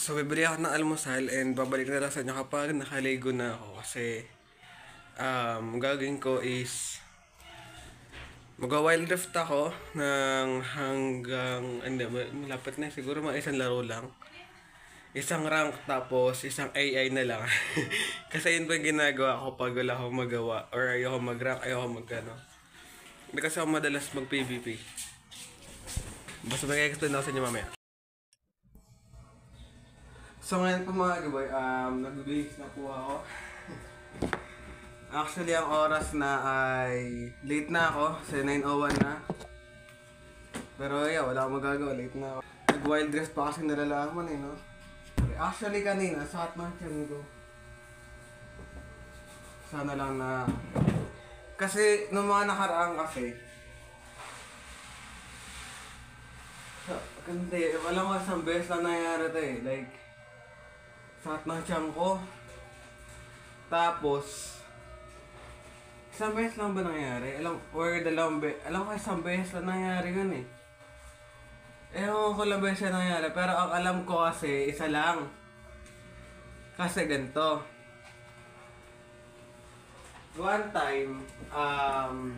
So, bibili ako ng almusal and babalik na lang sa inyo kapag nakaligo na ako kasi gagawin ko is mag-wild rift ako ng hanggang, hindi, malapit na siguro mga isang laro lang. Isang rank tapos isang AI na lang. Kasi yun pa yung ginagawa ko pag wala akong magawa or ayoko mag-rank, ayoko mag-ano. Hindi kasi ako madalas mag-PvP. Basta mag-explain ako sa inyo mamaya. So ngayon po mga gaboy, nag-base na po ako. Actually ang oras na ay late na ako, kasi 9:01 na. Pero yeah, wala akong magagawa, late na ako. Nag-wild dress pa kasi nalalaman eh, no? Actually kanina, sakit man tiyan ko. Sana lang na... Kasi nung mga nakaraan kasi, hindi, alam mo isang beses lang nangyari ito eh. Like, sakit ng tiyan ko. Tapos, isang beses lang ba nangyari? Or dalawang beses. Alam ko isang beses lang nangyari yun eh. Ewan ko lang beses na nangyari. Pero ang alam ko kasi, isa lang. Kasi ganito. One time, alam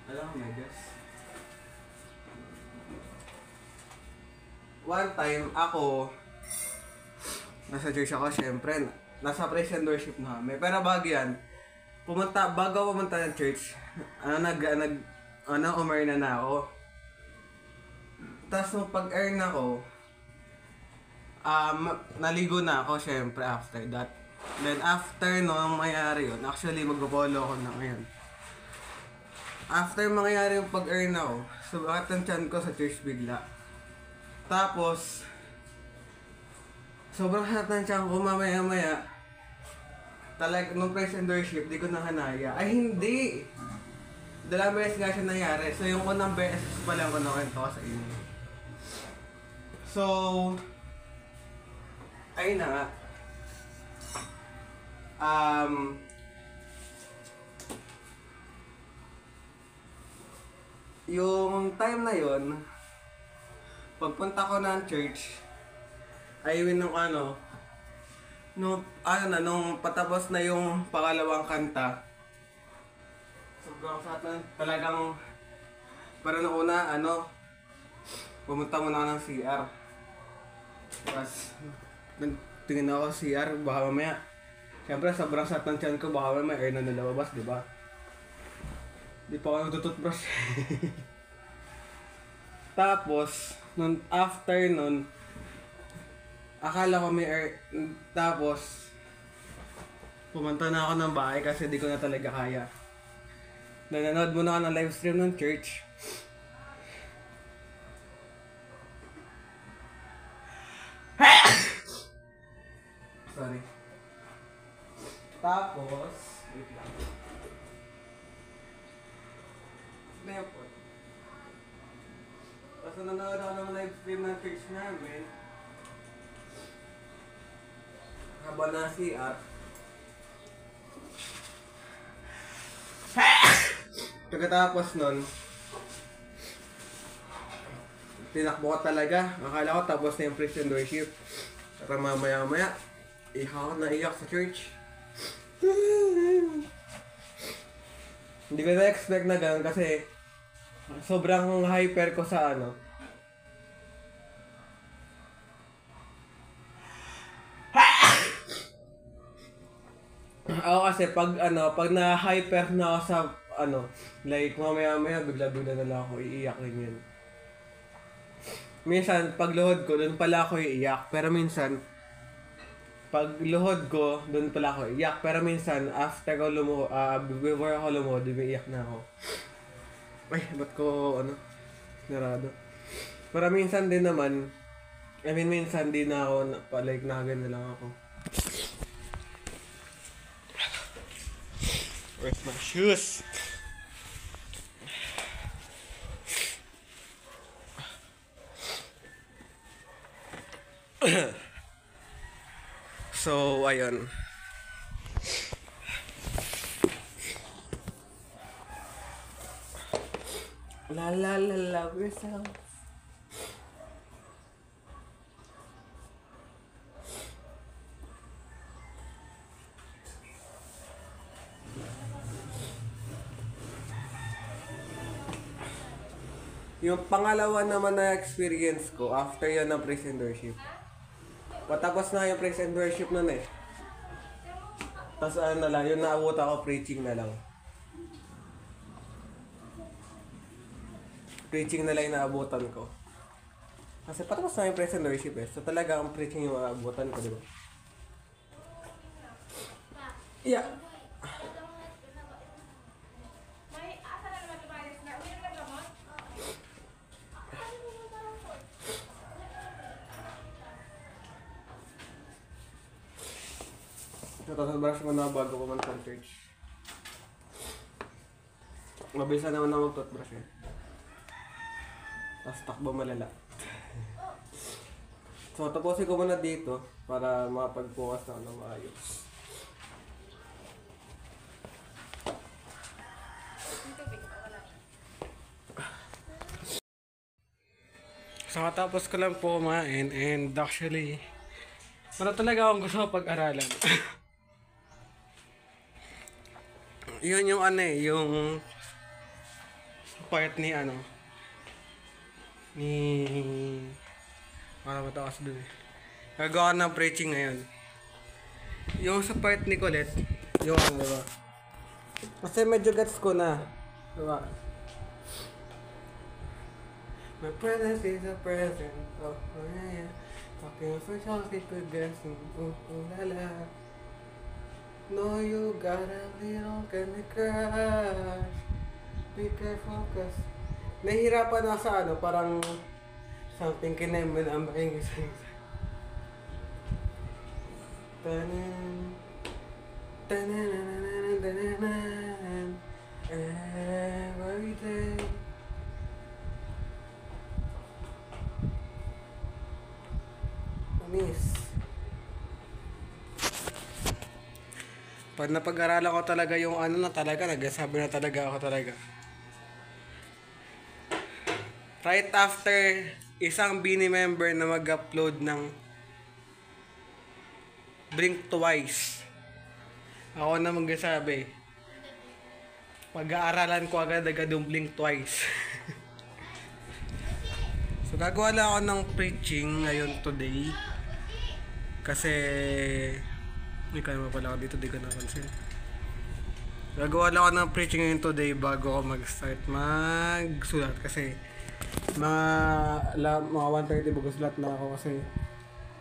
mo, my guess. One time, ako, nasa church ako, syempre, nasa praise and worship na kami. Pero bago yan, bago pumunta ng church, umern na ako. Tapos nung pag-earn ako, naligo na ako, syempre, after that. Then after nung mangyari yun, actually magpo-follow ako na ngayon. After mangyari yung pag-earn ako, subakat ang tiyan ko sa church bigla. Tapos, sobrang hat ng tiyan ko mamaya-maya. Nung praise and worship, di ko nahanaya. Ay hindi! Dalawang beses nga siya nangyari. So yung unang beses pa lang ko nakwento ko sa inyo. So, ayun na nga. Yung time na yon, pagpunta ko ng church, ayun nung nung patapos na yung pangalawang kanta, sobrang sakit na talagang, para nung una, pumunta muna ako ng CR. Tapos, tingin ako sa CR, baka mamaya, siyempre sobrang sakit ng tiyan ko, baka mamaya air na nalabas, di ba? Di pa ako nagtututbrush. Tapos, after nun, akala ko may air, tapos, pumunta na ako ng bahay kasi di ko na talaga kaya. Nanonood muna ako ng live stream ng church. Sorry. Tapos, wait lang. Nepot. Tapos nanonood ako ng live stream ng church namin. Habang na CR. Pagkatapos nun, tinakbo ko talaga. Akala ko tapos na yung praise and worship. At mamaya-maya, naiyak sa church. Hindi ko na-expect na gano'n kasi sobrang hyper ko sa ako kasi pag na-hyper na ako sa like mamaya-maya bigla-bigla na lang ako iiyak rin yun. Minsan pag luhod ko doon pala ako iiyak, pero minsan pag luhod ko doon pala ako iiyak, pero minsan after ko before ako lumuhod, umiiyak na ako. Ay, ba't ko narado? Pero minsan din naman, minsan din na ako like nakagan na lang ako. Where's my shoes? So, ayun. La la la love yourself. Yung pangalawa naman na experience ko, after yun ng praise and worship. Patapos na yung praise and worship nun eh. Tapos ano na lang, yung naabot ako, preaching na lang. Preaching na lang yung naabutan ko. Kasi patapos na yung praise and worship eh. So talaga ang preaching yung naabutan ko, di ba? Yeah. Tapos brush mo na bago pumunta sa church. Mabilis naman na mag-toothbrush eh. Tapos takbo malala. So tapusin ko muna dito para makapag-focus na ako ng maayos. So katapos ko lang po kumain and actually wala talaga akong gusto pag-aralan. Yun yung ano eh, yung part ni ano ni para matakas dun eh. Gagawa ng preaching ngayon. Yung sa part ni Colette, yung ano diba? Kasi medyo gets ko na. Diba? My presence is a present. Oh yeah. Talking for chocolate with blessing. La. No, you got a little candy crush. Be careful cause nahihirapan na sa ano, parang something kinemen ang maingay sa tanan tanan tanan every day. Miss. Pag napag-aralan ko talaga yung ano na talaga, nagsasabi na talaga ako talaga. Right after isang Bini member na mag-upload ng Blink Twice, ako na magsasabi, pag-aaralan ko agad-agad yung Blink Twice. So gagawa lang ako ng preaching ngayon today. Kasi may kaya pala ako dito, di ko napansin. Gagawa lang ako ng preaching ngayon today bago ako mag-start magsulat. Kasi mga 1:30 bago sulat na ako kasi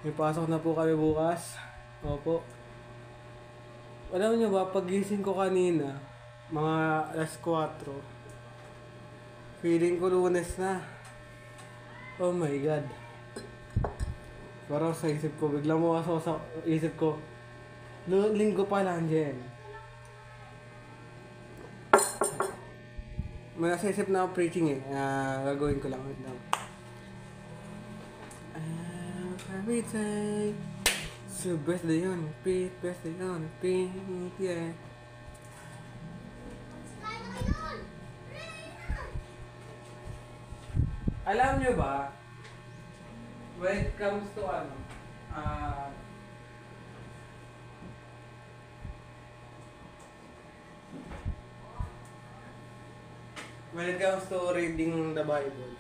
may pasok na po kami bukas. Opo. Alam niyo ba, pagising ko kanina, mga alas 4, feeling ko Lunes na. Oh my God. Parang sa isip ko, biglang mo sa isip ko, Linggo pa lang dyan. May nasa isip na ako preaching eh. Gagawin ko lang. Wait lang. Every day. So birthday on repeat. Birthday on repeat. Yeah. Alam nyo ba, when it comes to ano, when it comes to reading the Bible,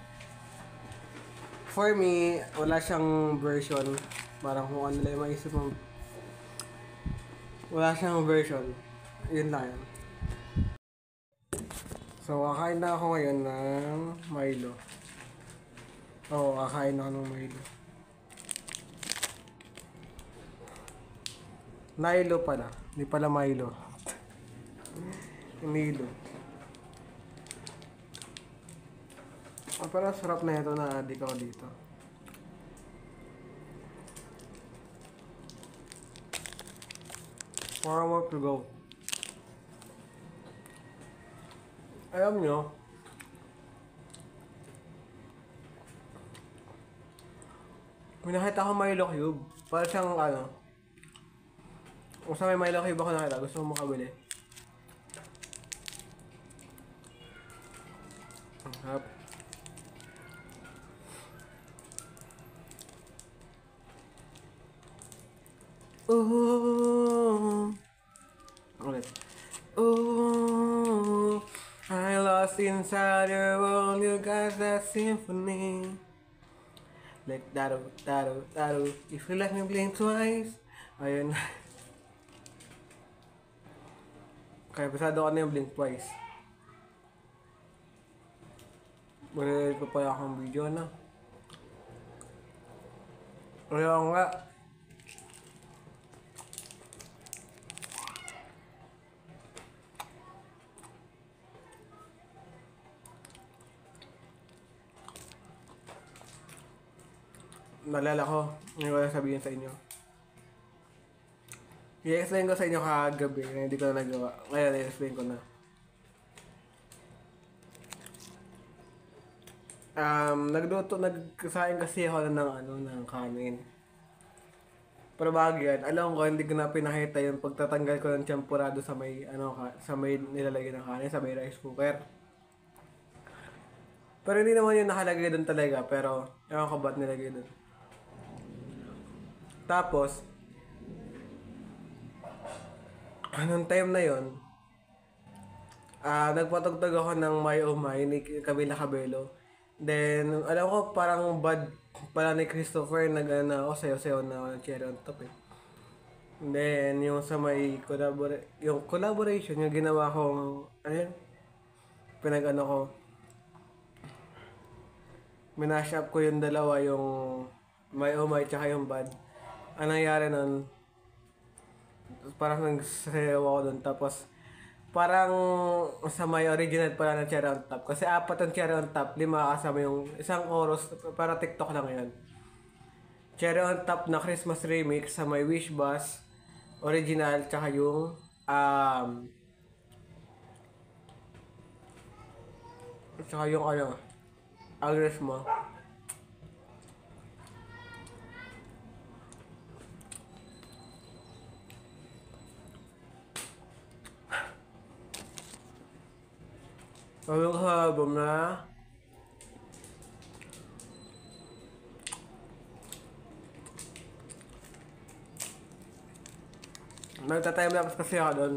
for me, wala siyang version. Parang kung ano lang yung maisip mo. Wala siyang version. Yun lang yan. So, kakain na ako ngayon ng Milo. Oo, kakain na ako ng Milo. Milo pala. Hindi pala Milo. Milo. Parang sarap na ito na adik ako dito. One more to go. Alam nyo, may nakita akong Milo Cube. Para siyang ano, kung sa may Milo Cube ako nakita, gusto mo makabili. Ang harap. Oh, ulit. Oh, I lost lost inside your world, you got that symphony. Like daro, daro, daro. If you let me blink twice. Ayun. Kaya pasado ko na yung blink twice. Wala pa pala akong video na. Kaya nga. Naalala ko, hindi ko lang sabihin sa inyo. I-explain ko sa inyo kagabi na hindi ko na nagawa. Ngayon, i-explain ko na. Nagsasayin kasi ako ng kanin. Pero bago yan, alam ko, hindi ko na pinakita yung pagtatanggal ko ng champurado sa may, sa may nilalagay ng kanin, sa may rice cooker. Pero hindi naman yung nakalagay doon talaga, pero ewan ko ba't nilagay doon. Tapos, anong time na yon, nagpatugtog ako ng My Oh My ni Camila Cabello. Then, alam ko parang bad pala ni Christopher nag-ano ako sayo-sayo na cherry on top eh. Then, yung sa may collaboration, yung ginawa kong, pinag-ano ko, minash up ko yung dalawa, yung My Oh My tsaka yung bad. Ang nangyari nun, parang nagsasayaw ako dun, tapos parang sa may original pala ng cherry on top. Kasi 4 ang cherry on top, 5 kasama yung isang oras, para TikTok lang yan. Cherry on top na Christmas remix sa may Wish Bus, original, tsaka yung Agnes mo. Ang habang na nagta-timelapse kasi ako doon.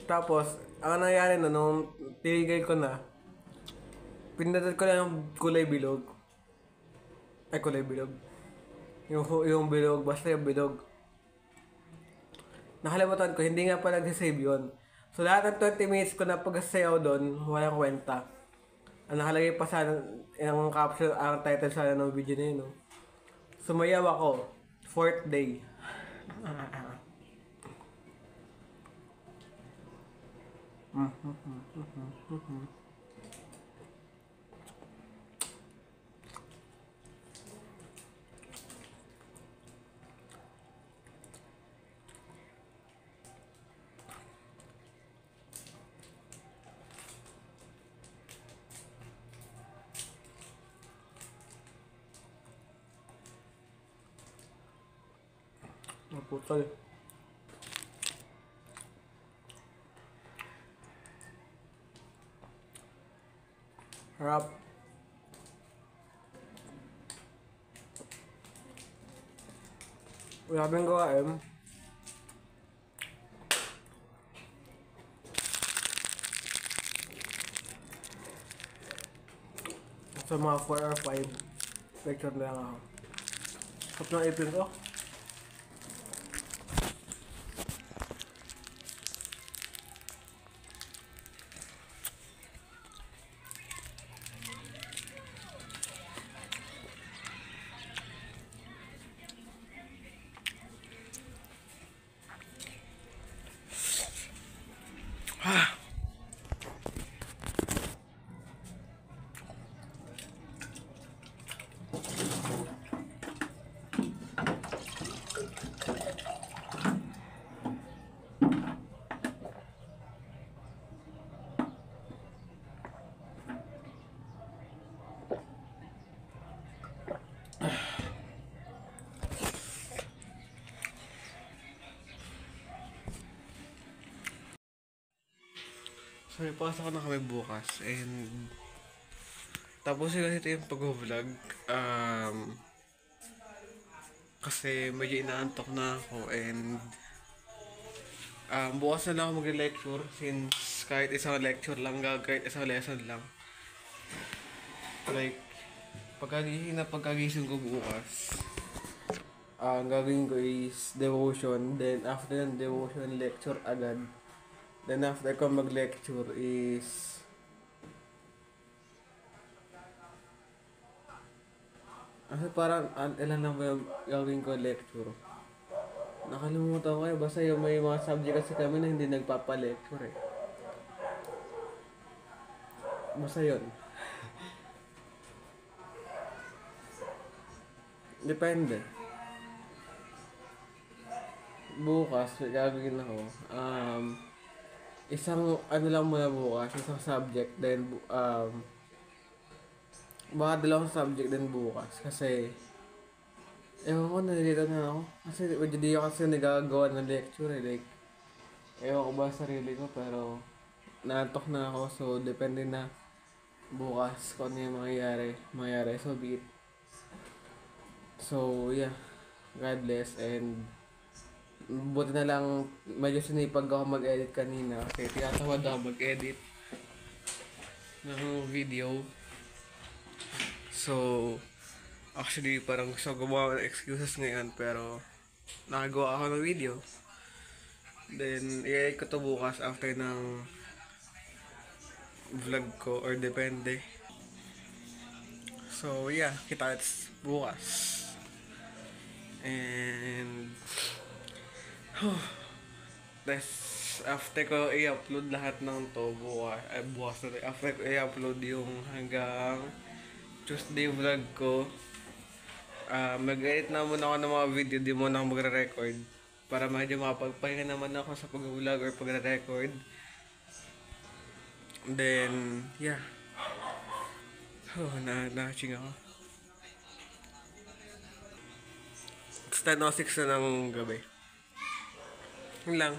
Tapos, ang nangyari na nung tinigay ko na, pinindot ko lang yung kulay bilog. Ay, kulay bilog. Yung bilog, basta yung bilog. Nakalimutan ko, hindi nga pa nag-save yun. So, lahat ng 20 minutes ko na pag-sayaw doon, walang kwenta. Ang nakalagay pa sana, yung caption, ang title sana ng video na yun, no? Sumayaw ako, 4th day. Naputol. Harap. Wala bang gawain. Sa mga 4 or 5 lecture na lang ako. Kapag ng ipin ko. So, may pasok ko na kami bukas and tapos kasi ito yung pag-vlog. Kasi medyo inaantok na ako and bukas na lang ako mag-lecture since kahit isang lecture lang, kahit isang lesson lang. Like, pagkagising ko bukas, ang gagawin ko is devotion. Then, after ng devotion, lecture agad. Then, after ko mag-lecture is parang ilan lang ba yung gagawin ko lecture? Nakalimutan ko basta yung may mga subject kasi kami na hindi nagpapa-lecture eh. Basta yun. Depende. Bukas, may gagawin ako. Isang lang muna bukas, isang subject, then baka dalawang subject din bukas. Kasi ewan ko, nalilito na ako. Kasi medyo di ako kasi nagagawa ng lecture eh. Like, ewan ko ba sa sarili ko, pero naantok na ako. So, depende na bukas kung ano yung mangyayari. So, be it. So, yeah. God bless. And buti na lang medyo sinipag ako mag-edit kanina. Kasi tinatamad ako mag-edit ng video. So, actually, parang gusto gumawa ng excuses ngayon, pero nakagawa ako ng video. Then, i-edit ko to bukas after ng vlog ko, or depende. So, yeah, kita-kits bukas. And, after ko i-upload lahat ng to bukas na after ko i-upload yung hanggang Tuesday vlog ko, mag-edit na muna ako ng mga video, di muna ako magre-record para medyo mapagpahinga naman ako sa pag-vlog or pagre-record. Then, yeah. Na-ching ako. It's 10:06 na ng gabi. Yun lang.